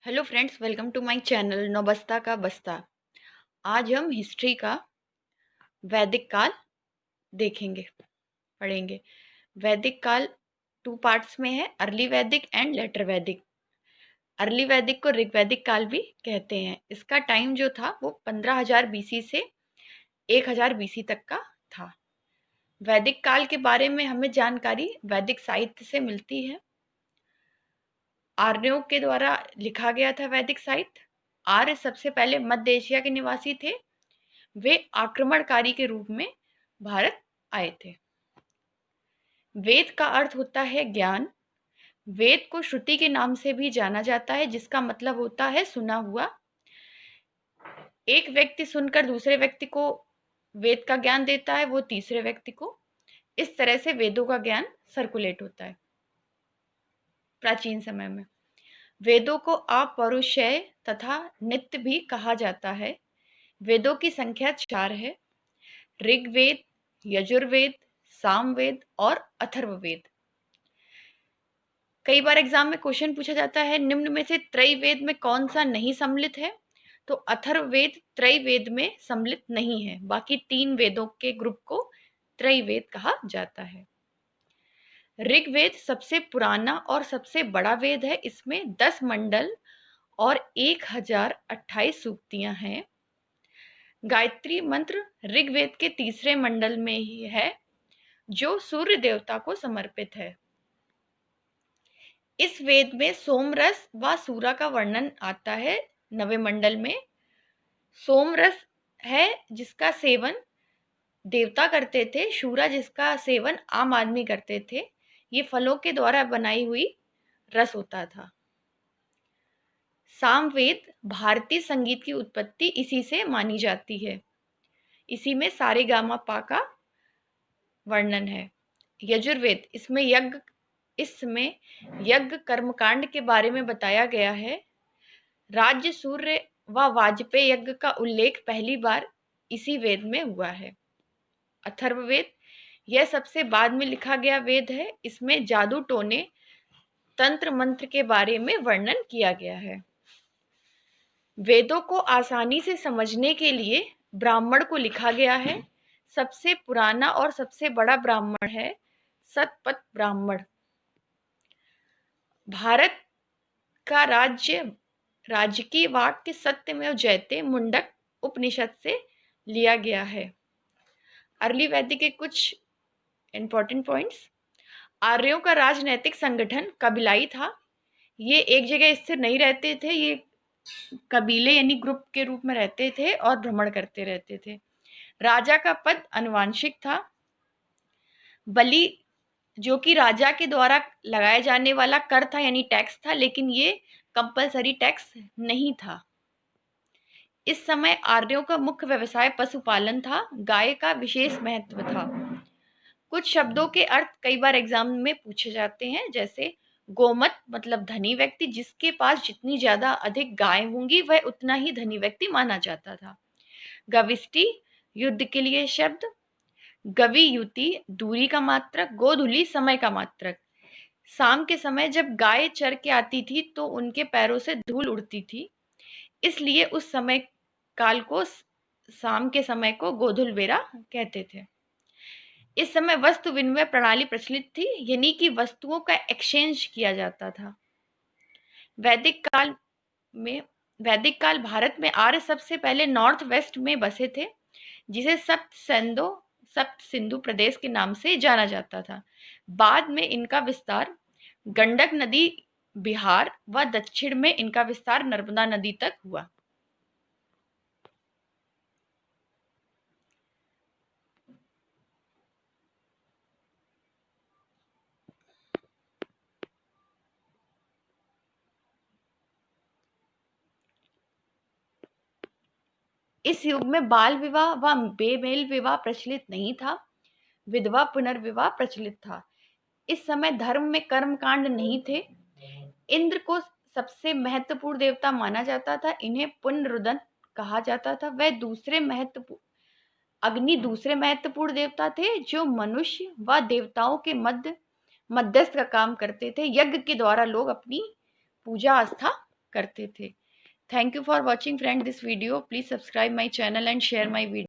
Hello friends, welcome to my channel Naubasta का बस्ता। आज हम हिस्ट्री का वैदिक काल देखेंगे, पढ़ेंगे। वैदिक काल टू पार्ट्स में है, अर्ली वैदिक एंड लेटर वैदिक। अर्ली वैदिक को ऋग्वैदिक काल भी कहते हैं। इसका टाइम जो था वो 15,000 बीसी से 1000 बीसी तक का था। वैदिक काल के बारे में हमें जानकारी वैदिक साहित्य से मिलती है। आर्यों के द्वारा लिखा गया था वैदिक साहित्य। आर्य सबसे पहले मध्य एशिया के निवासी थे। वे आक्रमणकारी के रूप में भारत आए थे। वेद का अर्थ होता है ज्ञान। वेद को श्रुति के नाम से भी जाना जाता है, जिसका मतलब होता है सुना हुआ। एक व्यक्ति सुनकर दूसरे व्यक्ति को वेद का ज्ञान देता है, वो तीसरे व्यक्ति को। इस तरह से वेदों का ज्ञान सर्कुलेट होता है। प्राचीन समय में वेदों को अपौरुषेय तथा नित्य भी कहा जाता है। वेदों की संख्या 4 है: ऋग्वेद, यजुर्वेद, सामवेद और अथर्ववेद। कई बार एग्जाम में क्वेश्चन पूछा जाता है, निम्न में से त्रैवेद में कौन सा नहीं सम्मिलित है? तो अथर्ववेद त्रैवेद में सम्मिलित नहीं है। बाकी 3 वेदों के ग्रुप को त्रैवेद कहा जाता है। ऋग्वेद सबसे पुराना और सबसे बड़ा वेद है। इसमें 10 मंडल और 1028 सूक्तियां हैं। गायत्री मंत्र ऋग्वेद के तीसरे मंडल में ही है, जो सूर्य देवता को समर्पित है। इस वेद में सोमरस व सूरा का वर्णन आता है। 9वें मंडल में सोमरस है जिसका सेवन देवता करते थे, शूरा जिसका सेवन आम आदमी करते थे। ये फलों के द्वारा बनाई हुई रस होता था। सामवेद भारतीय संगीत की उत्पत्ति इसी से मानी जाती है। इसी में सारेगामापा का वर्णन है। यजुर्वेद, इसमें यज्ञ कर्मकांड के बारे में बताया गया है। राज्य सूर्य व वाजपेय यज्ञ का उल्लेख पहली बार इसी वेद में हुआ है। अथर्ववेद, यह सबसे बाद में लिखा गया वेद है। इसमें जादू टोने, तंत्र मंत्र के बारे में वर्णन किया गया है। वेदों को आसानी से समझने के लिए ब्राह्मण को लिखा गया है। सबसे पुराना और सबसे बड़ा ब्राह्मण है सतपथ ब्राह्मण। भारत का राजकीय वाक्य सत्यमेव जयते मुंडक उपनिषद से लिया गया है। अर्ली वैदिक के कुछ इंपॉर्टेंट पॉइंट्स। आर्यों का राजनैतिक संगठन कबीलाई था। ये एक जगह स्थिर नहीं रहते थे, ये कबीले यानी ग्रुप के रूप में रहते थे और भ्रमण करते रहते थे। राजा का पद अनुवांशिक था। बलि, जो कि राजा के द्वारा लगाए जाने वाला कर था यानी टैक्स था, लेकिन ये कंपलसरी टैक्स नहीं था। इस समय आर्यों का मुख्य व्यवसाय पशुपालन था। गाय का विशेष महत्व था। कुछ शब्दों के अर्थ कई बार एग्जाम में पूछे जाते हैं, जैसे गोमत मतलब धनी व्यक्ति, जिसके पास जितनी ज्यादा अधिक गाय होंगी वह उतना ही धनी व्यक्ति माना जाता था। गविष्टि, युद्ध के लिए शब्द। गवि युति, दूरी का मात्रक। गोधुली, समय का मात्रक। शाम के समय जब गाय चर के आती थी तो उनके पैरों से धूल उड़ती थी, इसलिए उस समय काल को, शाम के समय को गोधुल बेरा कहते थे। इस समय वस्तु विनिमय प्रणाली प्रचलित थी, यानी कि वस्तुओं का एक्सचेंज किया जाता था। वैदिक काल भारत में आर्य सबसे पहले नॉर्थ वेस्ट में बसे थे, जिसे सप्त सिंधु प्रदेश के नाम से जाना जाता था। बाद में इनका विस्तार गंडक नदी बिहार व दक्षिण में इनका विस्तार नर्मदा नदी तक हुआ। इस युग में बाल विवाह व बेमेल विवाह प्रचलित नहीं था। विधवा पुनर्विवाह प्रचलित था। इस समय धर्म में कर्मकांड नहीं थे। इंद्र को सबसे महत्वपूर्ण देवता माना जाता था। इन्हें पुनरुदन कहा जाता था। अग्नि दूसरे महत्वपूर्ण देवता थे, जो मनुष्य व देवताओं के मध्यस्थ का काम करते थे। यज्ञ के द्वारा लोग अपनी पूजा आस्था करते थे। Thank you for watching friend this video. Please subscribe my channel and share my video.